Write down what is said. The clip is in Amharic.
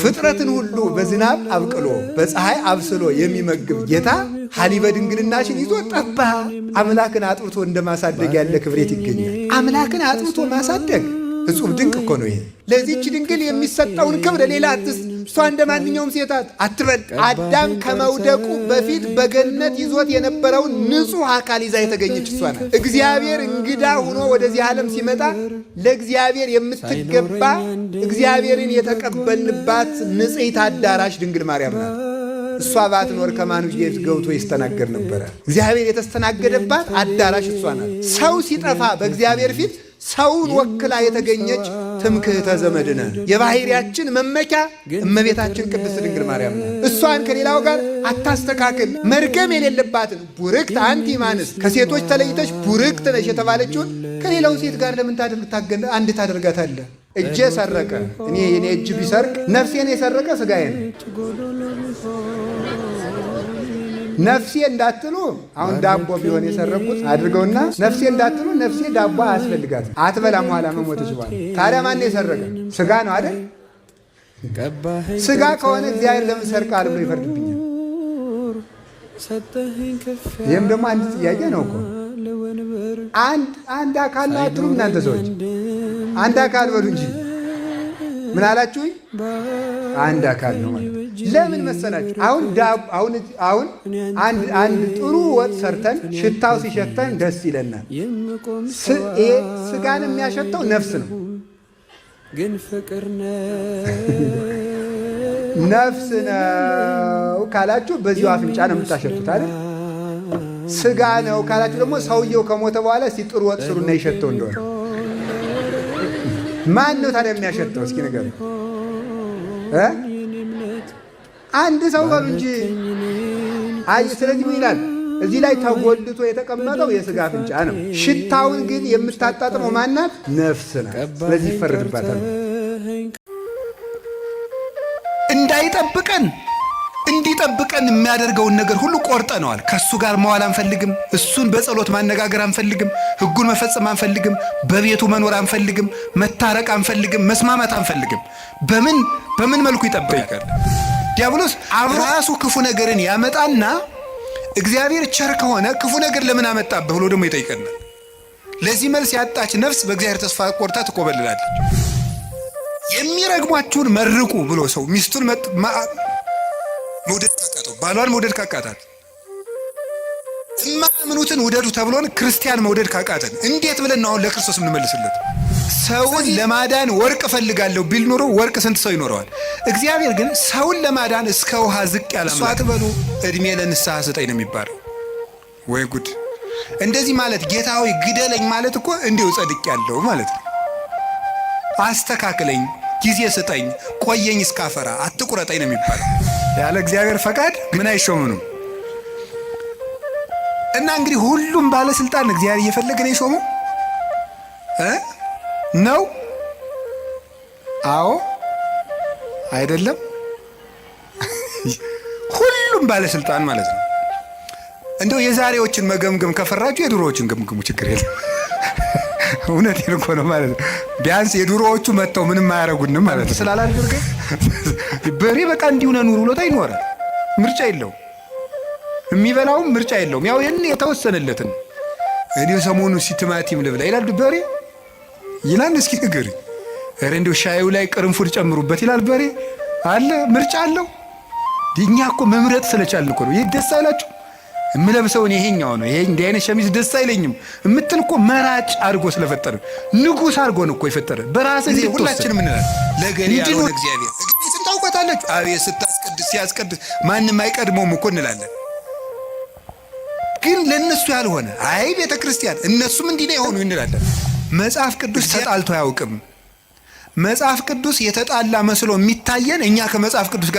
ፍጥረትን ሁሉ በዝናብ አብቅሎ በፀሐይ አብስሎ የሚመግብ ጌታ ሐሊበ ድንግልናሽን ይዞ ጠባ። አምላክን አጥብቶ እንደማሳደግ ያለ ክብሬት ይገኛል። አምላክን አጥብቶ ማሳደግ እጹብ ድንቅ እኮ ነው ይሄ። ለዚህች ድንግል የሚሰጠውን ክብር ሌላ አትስ። እሷ እንደ ማንኛውም ሴት አትበል። አዳም ከመውደቁ በፊት በገነት ይዞት የነበረውን ንጹሕ አካል ይዛ የተገኘች እሷ ናት። እግዚአብሔር እንግዳ ሆኖ ወደዚህ ዓለም ሲመጣ ለእግዚአብሔር የምትገባ እግዚአብሔርን የተቀበልንባት ንጽሕት አዳራሽ ድንግል ማርያም ናት። እሷ ባትኖር ከማኑ ገብቶ ይስተናገድ ነበረ። እግዚአብሔር የተስተናገደባት አዳራሽ እሷ ናት። ሰው ሲጠፋ በእግዚአብሔር ፊት ሰውን ወክላ የተገኘች ትምክህተ ዘመድነ የባሕርያችን መመኪያ እመቤታችን ቅድስት ድንግል ማርያም ነው። እሷን ከሌላው ጋር አታስተካክል። መርገም የሌለባትን ቡርክት አንቲ እማንስት ከሴቶች ተለይተች ቡርክት ነሽ የተባለችውን ከሌላው ሴት ጋር ለምን አንድ ታደርጋታለህ? እጄ ሰረቀ፣ የኔ እጅ ቢሰርቅ ነፍሴን የሰረቀ ሥጋዬ ነው። ነፍሴ እንዳትሉ አሁን ዳቦ ቢሆን የሰረቁት አድርገውና ነፍሴ እንዳትሉ ነፍሴ ዳቦ አያስፈልጋትም፣ አትበላም። ኋላ መሞተች በኋላ ታዲያ ማን የሰረቀ? ሥጋ ነው አይደል? ሥጋ ከሆነ እግዚአብሔር ለምን ሰርቃል ብሎ ይፈርድብኛል? ይህም ደግሞ አንድ ጥያቄ ነው እኮ። አንድ አካል ነው አትሉም እናንተ ሰዎች? አንድ አካል በሉ እንጂ ምን አላችሁኝ? አንድ አካል ነው ማለት ለምን መሰላችሁ? አሁን አንድ ጥሩ ወጥ ሰርተን ሽታው ሲሸተን ደስ ይለናል። ሥጋን የሚያሸተው ነፍስ ነው። ነፍስ ነው ካላችሁ በዚሁ አፍንጫ ነው የምታሸቱት አይደል? ሥጋ ነው ካላችሁ ደግሞ ሰውየው ከሞተ በኋላ እስቲ ጥሩ ወጥ ስሩና ይሸተው እንደሆነ ማን ነው ታዲያ የሚያሸተው? እስኪ ንገሩ። አንድ ሰው በሉ እንጂ። ስለዚህ ምን ይላል እዚህ ላይ? ተጎልቶ የተቀመጠው የሥጋ አፍንጫ ነው። ሽታውን ግን የምታጣጥመው ማናት? ነፍስ ናት። ስለዚህ ይፈረድባታል። እንዳይጠብቀን እንዲጠብቀን የሚያደርገውን ነገር ሁሉ ቆርጠነዋል። ከእሱ ጋር መዋል አንፈልግም። እሱን በጸሎት ማነጋገር አንፈልግም። ሕጉን መፈጸም አንፈልግም። በቤቱ መኖር አንፈልግም። መታረቅ አንፈልግም። መስማማት አንፈልግም። በምን መልኩ ይጠብቃል? ዲያብሎስ ራሱ ክፉ ነገርን ያመጣና እግዚአብሔር ቸር ከሆነ ክፉ ነገር ለምን አመጣብህ ብሎ ደግሞ ይጠይቀናል። ለዚህ መልስ ያጣች ነፍስ በእግዚአብሔር ተስፋ ቆርጣ ትቆበልላለች። የሚረግሟችሁን መርቁ ብሎ ሰው ሚስቱን መውደድ ካቃተው፣ ባሏን መውደድ ካቃታት፣ እማምኑትን ውደዱ ተብሎን ክርስቲያን መውደድ ካቃተን እንዴት ብለን ነው አሁን ለክርስቶስ የምንመልስለት? ሰውን ለማዳን ወርቅ እፈልጋለሁ ቢል ኖሮ ወርቅ ስንት ሰው ይኖረዋል? እግዚአብሔር ግን ሰውን ለማዳን እስከ ውሃ ዝቅ ያለ እሷ አትበሉ ዕድሜ ለንስሐ ስጠኝ ነው የሚባለው። ወይ ጉድ! እንደዚህ ማለት ጌታ ሆይ ግደለኝ ማለት እኮ እንዲሁ ጸድቅ ያለው ማለት ነው። አስተካክለኝ፣ ጊዜ ስጠኝ፣ ቆየኝ እስካፈራ፣ አትቁረጠኝ ነው የሚባለው። ያለ እግዚአብሔር ፈቃድ ምን አይሾምንም። እና እንግዲህ ሁሉም ባለስልጣን እግዚአብሔር እየፈለገ ነው የሾመው ነው? አዎ አይደለም? ሁሉም ባለስልጣን ማለት ነው። እንደው የዛሬዎችን መገምገም ከፈራችሁ የድሮዎችን ገምግሙ፣ ችግር የለም። እውነቴን እኮ ነው ማለት ነው። ቢያንስ የድሮዎቹ መጥተው ምንም አያረጉንም ማለት ነው። ስላላደረገ በሬ በቃ እንዲሁ ነው ኑሮ ብሎት አይኖርም። ምርጫ የለውም። የሚበላውም ምርጫ የለውም። ያው የተወሰነለትን እኔ ሰሞኑን ቲማቲም ልብላ ይላል በሬ ይላል። እስኪ ንገሪ፣ ኧረ እንደው ሻዩ ላይ ቅርንፉድ ጨምሩበት ይላል በሬ አለ። ምርጫ አለው። እኛ እኮ መምረጥ ስለቻልን እኮ ነው። ይህ ደስ አይላችሁ? የምለብሰውን ይሄኛው ነው፣ ይሄ እንዲህ አይነት ሸሚዝ ደስ አይለኝም እምትል እኮ መራጭ አድርጎ ስለፈጠረ ንጉሥ አድርጎ ነው እኮ የፈጠረ። በራስህ ጊዜ ሁላችንም እንላለን ለገሌ ያለውን እግዚአብሔር ስንታውቃታለች። አቤት ስታስቀድስ ሲያስቀድስ ማንም አይቀድመውም እኮ እንላለን። ግን ለእነሱ ያልሆነ አይ ቤተ ክርስቲያን እነሱም እንዲህ ነው የሆኑ እንላለን። መጽሐፍ ቅዱስ ተጣልቶ አያውቅም። መጽሐፍ ቅዱስ የተጣላ መስሎ የሚታየን እኛ ከመጽሐፍ ቅዱስ ጋር